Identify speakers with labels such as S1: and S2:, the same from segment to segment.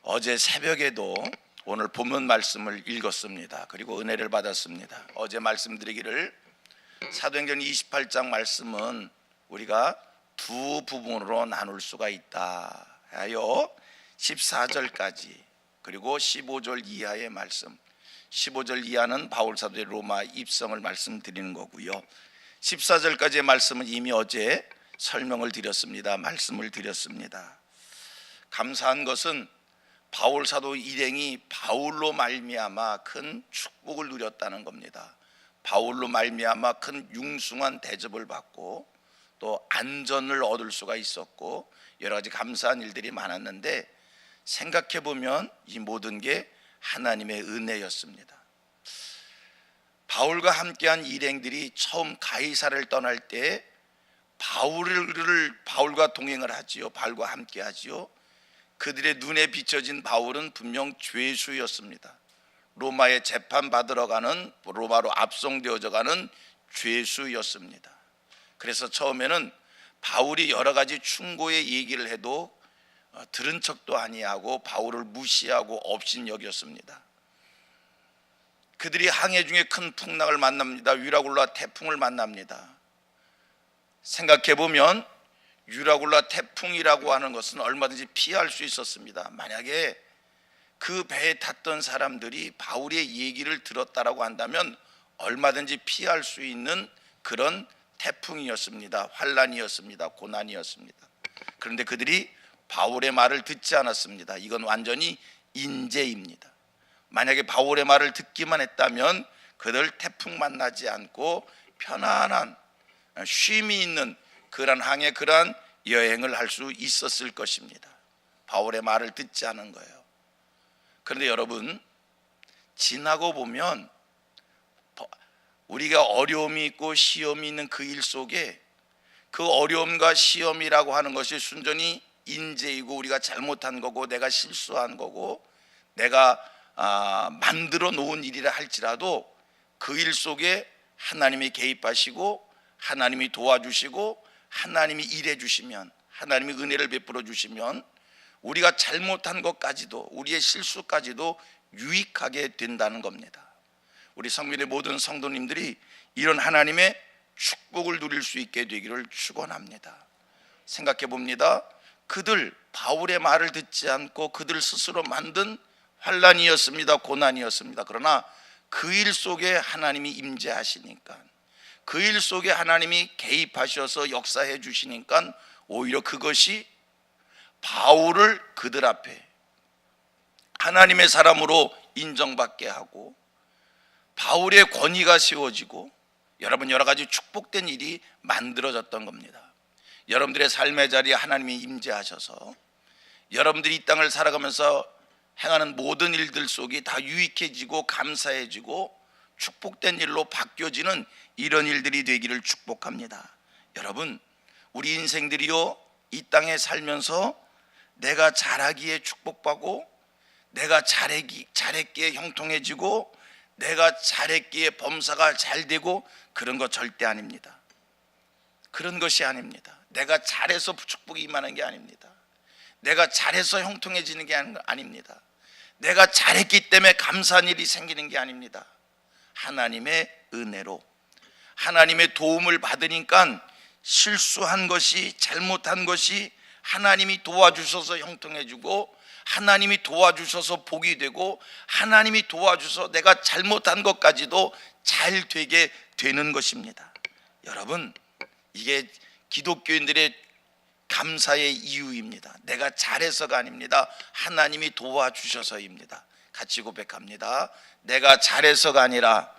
S1: 어제 새벽에도 오늘 본문 말씀을 읽었습니다. 그리고 은혜를 받았습니다. 어제 말씀드리기를 사도행전 28장 말씀은 우리가 두 부분으로 나눌 수가 있다 하여 14절까지 그리고 15절 이하의 말씀, 15절 이하는 바울 사도의 로마 입성을 말씀드리는 거고요. 14절까지의 말씀은 이미 어제 설명을 드렸습니다. 말씀을 드렸습니다. 감사한 것은 바울 사도 일행이 바울로 말미암아 큰 축복을 누렸다는 겁니다. 바울로 말미암아 큰 융숭한 대접을 받고 또 안전을 얻을 수가 있었고 여러 가지 감사한 일들이 많았는데 생각해 보면 이 모든 게 하나님의 은혜였습니다. 바울과 함께한 일행들이 처음 가이사를 떠날 때 바울과 동행을 하지요. 바울과 함께 하지요. 그들의 눈에 비춰진 바울은 분명 죄수였습니다. 로마에 재판받으러 가는, 로마로 압송되어져 가는 죄수였습니다. 그래서 처음에는 바울이 여러 가지 충고의 얘기를 해도 들은 척도 아니하고 바울을 무시하고 업신여겼습니다. 그들이 항해 중에 큰 풍랑을 만납니다. 위라굴라 태풍을 만납니다. 생각해보면 유라굴라 태풍이라고 하는 것은 얼마든지 피할 수 있었습니다. 만약에 그 배에 탔던 사람들이 바울의 얘기를 들었다라고 한다면 얼마든지 피할 수 있는 그런 태풍이었습니다. 환란이었습니다. 고난이었습니다. 그런데 그들이 바울의 말을 듣지 않았습니다. 이건 완전히 인재입니다. 만약에 바울의 말을 듣기만 했다면 그들 태풍 만나지 않고 편안한 쉼이 있는 그러한 항해, 그러한 여행을 할 수 있었을 것입니다. 바울의 말을 듣지 않은 거예요. 그런데 여러분, 지나고 보면 우리가 어려움이 있고 시험이 있는 그 일 속에 그 어려움과 시험이라고 하는 것이 순전히 인재이고 우리가 잘못한 거고 내가 실수한 거고 내가 만들어 놓은 일이라 할지라도 그 일 속에 하나님이 개입하시고 하나님이 도와주시고 하나님이 일해 주시면, 하나님이 은혜를 베풀어 주시면 우리가 잘못한 것까지도, 우리의 실수까지도 유익하게 된다는 겁니다. 우리 성민의 모든 성도님들이 이런 하나님의 축복을 누릴 수 있게 되기를 축원합니다. 생각해 봅니다. 그들 바울의 말을 듣지 않고 그들 스스로 만든 환란이었습니다. 고난이었습니다. 그러나 그 일 속에 하나님이 임재하시니까, 그 일 속에 하나님이 개입하셔서 역사해 주시니까 오히려 그것이 바울을 그들 앞에 하나님의 사람으로 인정받게 하고 바울의 권위가 세워지고 여러분 여러 가지 축복된 일이 만들어졌던 겁니다. 여러분들의 삶의 자리에 하나님이 임재하셔서 여러분들이 이 땅을 살아가면서 행하는 모든 일들 속이 다 유익해지고 감사해지고 축복된 일로 바뀌어지는 이런 일들이 되기를 축복합니다. 여러분, 우리 인생들이요, 이 땅에 살면서 내가 잘하기에 축복받고 내가 잘했기에 형통해지고 내가 잘했기에 범사가 잘 되고 그런 거 절대 아닙니다. 그런 것이 아닙니다. 내가 잘해서 축복이 임하는 게 아닙니다. 내가 잘해서 형통해지는 게 아닙니다. 내가 잘했기 때문에 감사한 일이 생기는 게 아닙니다. 하나님의 은혜로 하나님의 도움을 받으니까 실수한 것이, 잘못한 것이 하나님이 도와주셔서 형통해지고 하나님이 도와주셔서 복이 되고 하나님이 도와주셔서 내가 잘못한 것까지도 잘 되게 되는 것입니다. 여러분, 이게 기독교인들의 감사의 이유입니다. 내가 잘해서가 아닙니다. 하나님이 도와주셔서입니다. 같이 고백합니다. 내가 잘해서가 아니라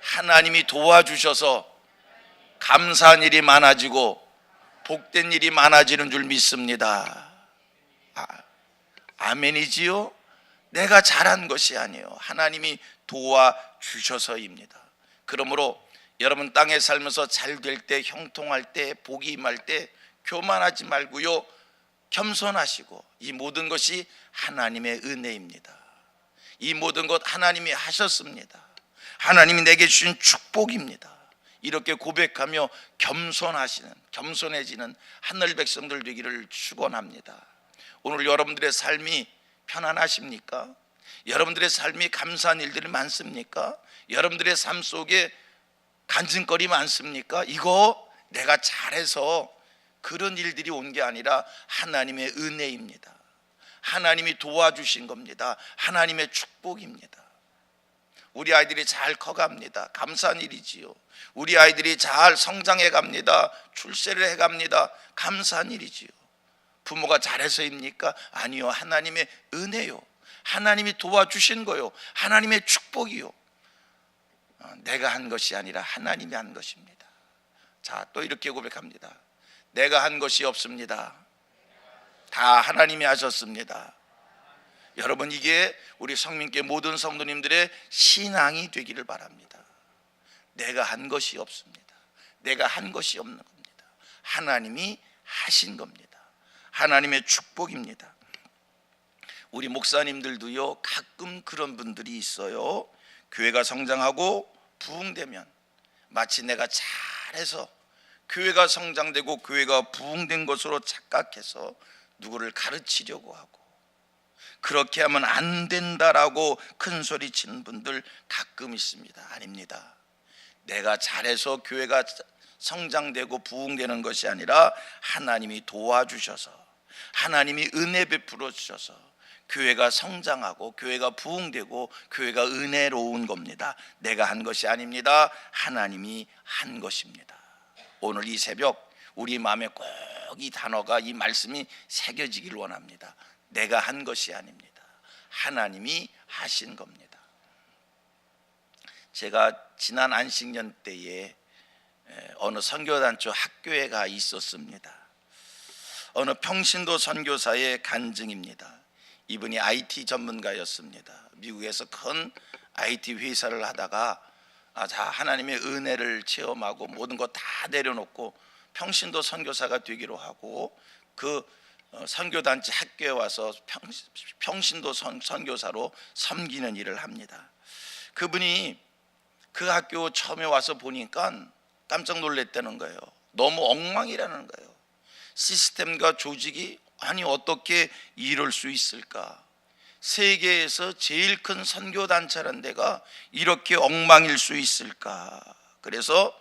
S1: 하나님이 도와주셔서 감사한 일이 많아지고 복된 일이 많아지는 줄 믿습니다. 아멘이지요? 내가 잘한 것이 아니에요. 하나님이 도와주셔서입니다. 그러므로 여러분 땅에 살면서 잘 될 때, 형통할 때, 복이 임할 때 교만하지 말고요, 겸손하시고 이 모든 것이 하나님의 은혜입니다. 이 모든 것 하나님이 하셨습니다. 하나님이 내게 주신 축복입니다. 이렇게 고백하며 겸손해지는 하늘 백성들 되기를 축원합니다. 오늘 여러분들의 삶이 편안하십니까? 여러분들의 삶이 감사한 일들이 많습니까? 여러분들의 삶 속에 간증거리 많습니까? 이거 내가 잘해서 그런 일들이 온 게 아니라 하나님의 은혜입니다. 하나님이 도와주신 겁니다. 하나님의 축복입니다. 우리 아이들이 잘 커갑니다. 감사한 일이지요. 우리 아이들이 잘 성장해 갑니다. 출세를 해 갑니다. 감사한 일이지요. 부모가 잘해서입니까? 아니요. 하나님의 은혜요. 하나님이 도와주신 거요. 하나님의 축복이요. 내가 한 것이 아니라 하나님이 한 것입니다. 자, 또 이렇게 고백합니다. 내가 한 것이 없습니다. 다 하나님이 하셨습니다. 여러분, 이게 우리 성민교회 모든 성도님들의 신앙이 되기를 바랍니다. 내가 한 것이 없습니다. 내가 한 것이 없는 겁니다. 하나님이 하신 겁니다. 하나님의 축복입니다. 우리 목사님들도요, 가끔 그런 분들이 있어요. 교회가 성장하고 부흥되면 마치 내가 잘해서 교회가 성장되고 교회가 부흥된 것으로 착각해서 누구를 가르치려고 하고, 그렇게 하면 안 된다라고 큰 소리 치는 분들 가끔 있습니다. 아닙니다. 내가 잘해서 교회가 성장되고 부흥되는 것이 아니라 하나님이 도와주셔서, 하나님이 은혜 베풀어 주셔서 교회가 성장하고 교회가 부흥되고 교회가 은혜로운 겁니다. 내가 한 것이 아닙니다. 하나님이 한 것입니다. 오늘 이 새벽 우리 마음에 꼭 이 단어가, 이 말씀이 새겨지길 원합니다. 내가 한 것이 아닙니다. 하나님이 하신 겁니다. 제가 지난 안식년 때에 어느 선교단체 학교에 가 있었습니다. 어느 평신도 선교사의 간증입니다. 이분이 IT 전문가였습니다. 미국에서 큰 IT 회사를 하다가 하나님의 은혜를 체험하고 모든 거 다 내려놓고 평신도 선교사가 되기로 하고, 그 선교단체 학교에 와서 평신도 선교사로 섬기는 일을 합니다. 그분이 그 학교 처음에 와서 보니까 깜짝 놀랐다는 거예요. 너무 엉망이라는 거예요. 시스템과 조직이 아니 어떻게 이럴 수 있을까? 세계에서 제일 큰 선교단체라는 데가 이렇게 엉망일 수 있을까? 그래서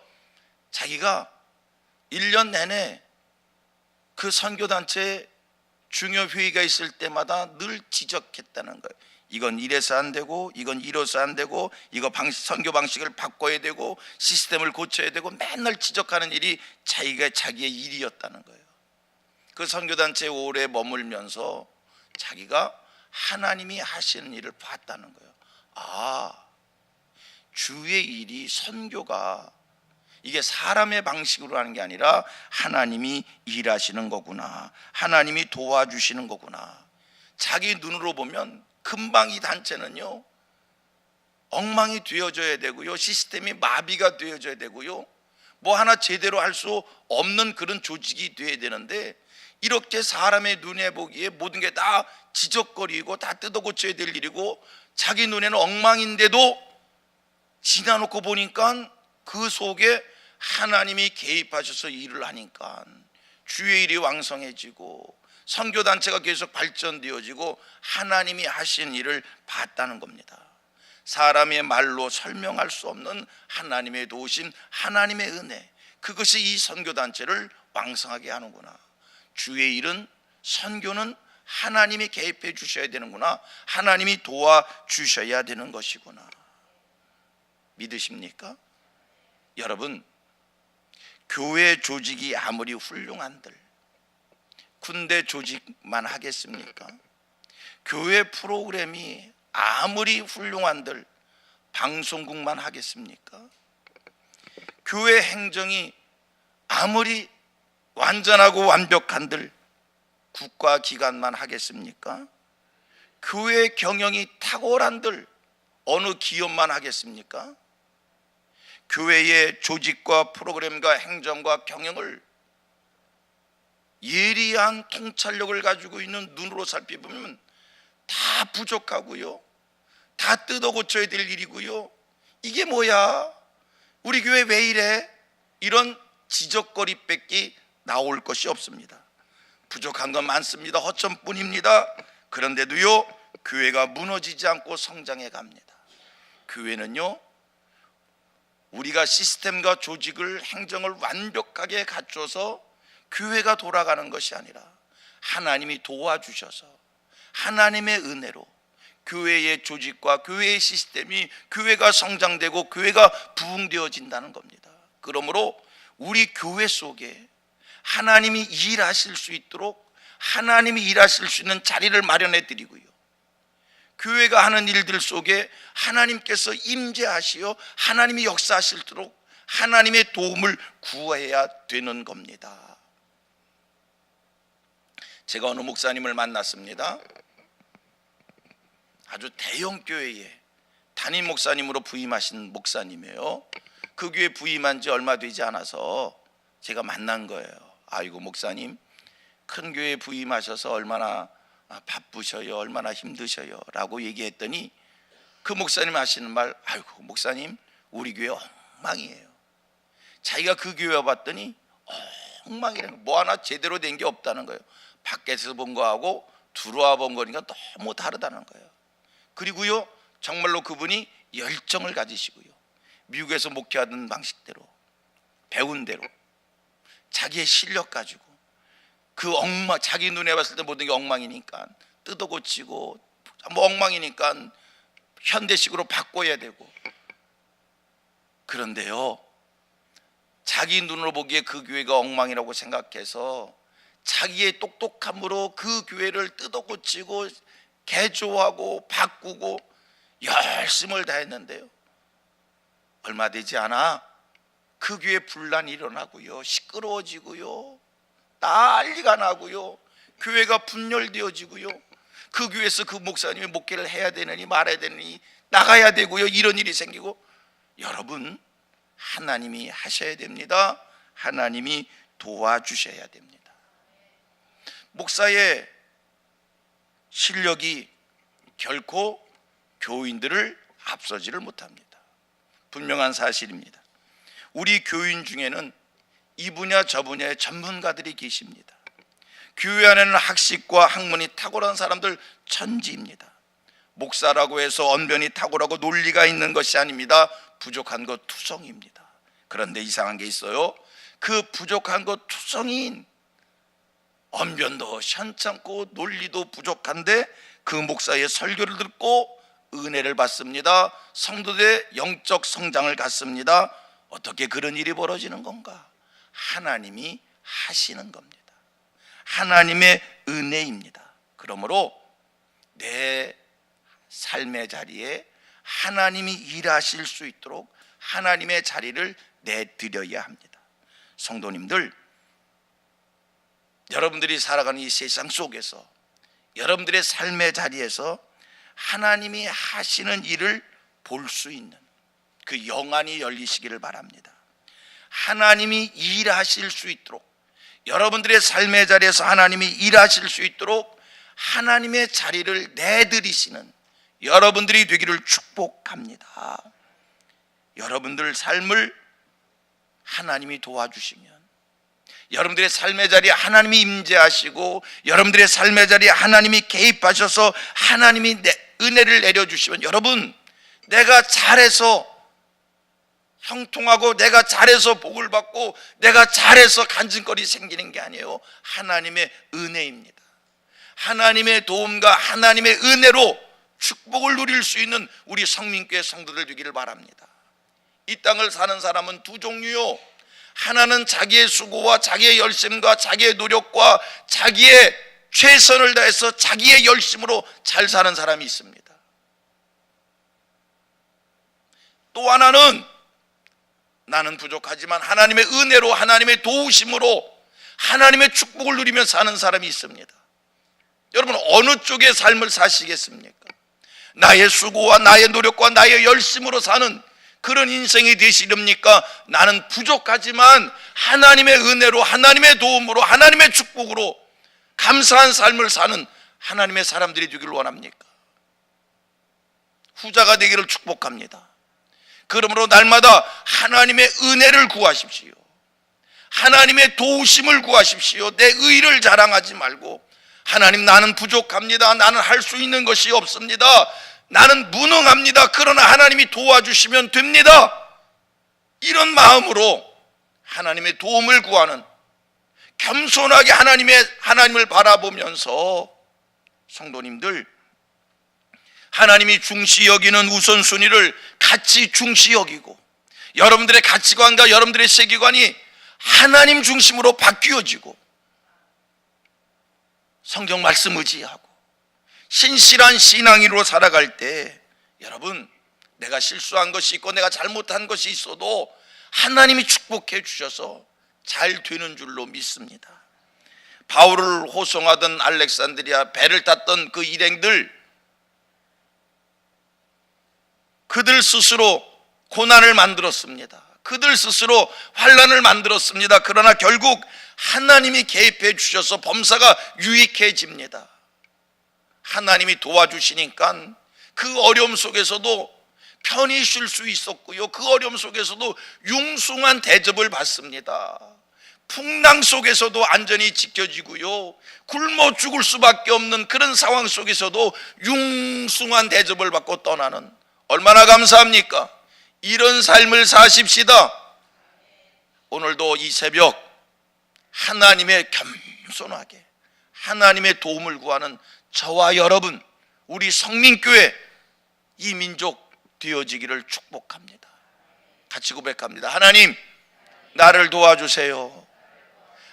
S1: 자기가 1년 내내 그 선교단체 중요 회의가 있을 때마다 늘 지적했다는 거예요. 이건 이래서 안 되고, 이건 이래서 안 되고, 이거 선교 방식을 바꿔야 되고, 시스템을 고쳐야 되고, 맨날 지적하는 일이 자기의 일이었다는 거예요. 그 선교단체에 오래 머물면서 자기가 하나님이 하시는 일을 봤다는 거예요. 주의 일이, 선교가 이게 사람의 방식으로 하는 게 아니라 하나님이 일하시는 거구나, 하나님이 도와주시는 거구나. 자기 눈으로 보면 금방 이 단체는요 엉망이 되어져야 되고요, 시스템이 마비가 되어져야 되고요, 뭐 하나 제대로 할 수 없는 그런 조직이 되어야 되는데, 이렇게 사람의 눈에 보기에 모든 게 다 지적거리고 다 뜯어 고쳐야 될 일이고 자기 눈에는 엉망인데도 지나놓고 보니까 그 속에 하나님이 개입하셔서 일을 하니까 주의 일이 왕성해지고 선교단체가 계속 발전되어지고 하나님이 하신 일을 봤다는 겁니다. 사람의 말로 설명할 수 없는 하나님의 도우심, 하나님의 은혜, 그것이 이 선교단체를 왕성하게 하는구나. 주의 일은, 선교는 하나님이 개입해 주셔야 되는구나, 하나님이 도와주셔야 되는 것이구나. 믿으십니까? 여러분, 교회 조직이 아무리 훌륭한들 군대 조직만 하겠습니까? 교회 프로그램이 아무리 훌륭한들 방송국만 하겠습니까? 교회 행정이 아무리 완전하고 완벽한들 국가기관만 하겠습니까? 교회 경영이 탁월한들 어느 기업만 하겠습니까? 교회의 조직과 프로그램과 행정과 경영을 예리한 통찰력을 가지고 있는 눈으로 살펴보면 다 부족하고요, 다 뜯어 고쳐야 될 일이고요, 이게 뭐야? 우리 교회 왜 이래? 이런 지적거리밖에 나올 것이 없습니다. 부족한 건 많습니다. 허점뿐입니다. 그런데도요, 교회가 무너지지 않고 성장해 갑니다. 교회는요, 우리가 시스템과 조직을, 행정을 완벽하게 갖춰서 교회가 돌아가는 것이 아니라 하나님이 도와주셔서 하나님의 은혜로 교회의 조직과 교회의 시스템이, 교회가 성장되고 교회가 부흥되어진다는 겁니다. 그러므로 우리 교회 속에 하나님이 일하실 수 있도록 하나님이 일하실 수 있는 자리를 마련해 드리고요, 교회가 하는 일들 속에 하나님께서 임재하시어 하나님이 역사하실도록 하나님의 도움을 구해야 되는 겁니다. 제가 어느 목사님을 만났습니다. 아주 대형 교회에 담임 목사님으로 부임하신 목사님이에요. 그 교회 부임한 지 얼마 되지 않아서 제가 만난 거예요. 아이고, 목사님, 큰 교회에 부임하셔서 얼마나 바쁘셔요, 얼마나 힘드셔요 라고 얘기했더니 그 목사님 하시는 말, 아이고 목사님, 우리 교회 엉망이에요. 자기가 그 교회 와봤더니 엉망이라는 거, 뭐 하나 제대로 된 게 없다는 거예요. 밖에서 본 거하고 들어와 본 거니까 너무 다르다는 거예요. 그리고요, 정말로 그분이 열정을 가지시고요, 미국에서 목회하던 방식대로, 배운 대로, 자기의 실력 가지고 그 엉망, 자기 눈에 봤을 때 모든 게 엉망이니까 뜯어 고치고, 뭐 엉망이니까 현대식으로 바꿔야 되고. 그런데요, 자기 눈으로 보기에 그 교회가 엉망이라고 생각해서 자기의 똑똑함으로 그 교회를 뜯어 고치고 개조하고 바꾸고 열심을 다했는데요, 얼마 되지 않아 그 교회 분란이 일어나고요, 시끄러워지고요, 난리가 나고요, 교회가 분열되어지고요, 그 교회에서 그 목사님이 목회를 해야 되느니 말아야 되느니 나가야 되고요, 이런 일이 생기고. 여러분, 하나님이 하셔야 됩니다. 하나님이 도와주셔야 됩니다. 목사의 실력이 결코 교인들을 앞서지를 못합니다. 분명한 사실입니다. 우리 교인 중에는 이 분야 저 분야의 전문가들이 계십니다. 교회 안에는 학식과 학문이 탁월한 사람들 천지입니다. 목사라고 해서 언변이 탁월하고 논리가 있는 것이 아닙니다. 부족한 것 투성입니다. 그런데 이상한 게 있어요. 그 부족한 것 투성인, 언변도 현찮고 논리도 부족한데 그 목사의 설교를 듣고 은혜를 받습니다. 성도들의 영적 성장을 갖습니다. 어떻게 그런 일이 벌어지는 건가? 하나님이 하시는 겁니다. 하나님의 은혜입니다. 그러므로 내 삶의 자리에 하나님이 일하실 수 있도록 하나님의 자리를 내드려야 합니다. 성도님들, 여러분들이 살아가는 이 세상 속에서 여러분들의 삶의 자리에서 하나님이 하시는 일을 볼 수 있는 그 영안이 열리시기를 바랍니다. 하나님이 일하실 수 있도록, 여러분들의 삶의 자리에서 하나님이 일하실 수 있도록 하나님의 자리를 내드리시는 여러분들이 되기를 축복합니다. 여러분들 삶을 하나님이 도와주시면, 여러분들의 삶의 자리에 하나님이 임재하시고 여러분들의 삶의 자리에 하나님이 개입하셔서 하나님이 은혜를 내려주시면, 여러분, 내가 잘해서 형통하고 내가 잘해서 복을 받고 내가 잘해서 간증거리 생기는 게 아니에요. 하나님의 은혜입니다. 하나님의 도움과 하나님의 은혜로 축복을 누릴 수 있는 우리 성민교회 성도들 되기를 바랍니다. 이 땅을 사는 사람은 두 종류요, 하나는 자기의 수고와 자기의 열심과 자기의 노력과 자기의 최선을 다해서 자기의 열심으로 잘 사는 사람이 있습니다. 또 하나는 나는 부족하지만 하나님의 은혜로, 하나님의 도우심으로 하나님의 축복을 누리며 사는 사람이 있습니다. 여러분, 어느 쪽의 삶을 사시겠습니까? 나의 수고와 나의 노력과 나의 열심으로 사는 그런 인생이 되시렵니까? 나는 부족하지만 하나님의 은혜로, 하나님의 도움으로, 하나님의 축복으로 감사한 삶을 사는 하나님의 사람들이 되기를 원합니까? 후자가 되기를 축복합니다. 그러므로 날마다 하나님의 은혜를 구하십시오. 하나님의 도우심을 구하십시오. 내 의를 자랑하지 말고 하나님, 나는 부족합니다. 나는 할 수 있는 것이 없습니다. 나는 무능합니다. 그러나 하나님이 도와주시면 됩니다. 이런 마음으로 하나님의 도움을 구하는, 겸손하게 하나님을 바라보면서, 성도님들, 하나님이 중시 여기는 우선순위를 같이 중시 여기고, 여러분들의 가치관과 여러분들의 세계관이 하나님 중심으로 바뀌어지고, 성경 말씀 의지하고 신실한 신앙인으로 살아갈 때, 여러분, 내가 실수한 것이 있고 내가 잘못한 것이 있어도 하나님이 축복해 주셔서 잘 되는 줄로 믿습니다. 바울을 호송하던 알렉산드리아 배를 탔던 그 일행들, 그들 스스로 고난을 만들었습니다. 그들 스스로 환난을 만들었습니다. 그러나 결국 하나님이 개입해 주셔서 범사가 유익해집니다. 하나님이 도와주시니까 그 어려움 속에서도 편히 쉴 수 있었고요, 그 어려움 속에서도 융숭한 대접을 받습니다. 풍랑 속에서도 안전히 지켜지고요, 굶어 죽을 수밖에 없는 그런 상황 속에서도 융숭한 대접을 받고 떠나는, 얼마나 감사합니까? 이런 삶을 사십시다. 오늘도 이 새벽 하나님의 겸손하게 하나님의 도움을 구하는 저와 여러분, 우리 성민교회, 이 민족 되어지기를 축복합니다. 같이 고백합니다. 하나님, 나를 도와주세요.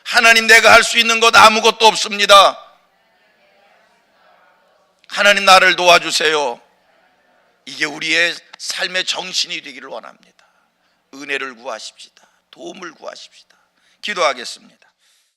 S1: 하나님, 내가 할 수 있는 것 아무것도 없습니다. 하나님, 나를 도와주세요. 이게 우리의 삶의 정신이 되기를 원합니다. 은혜를 구하십시다. 도움을 구하십시다. 기도하겠습니다.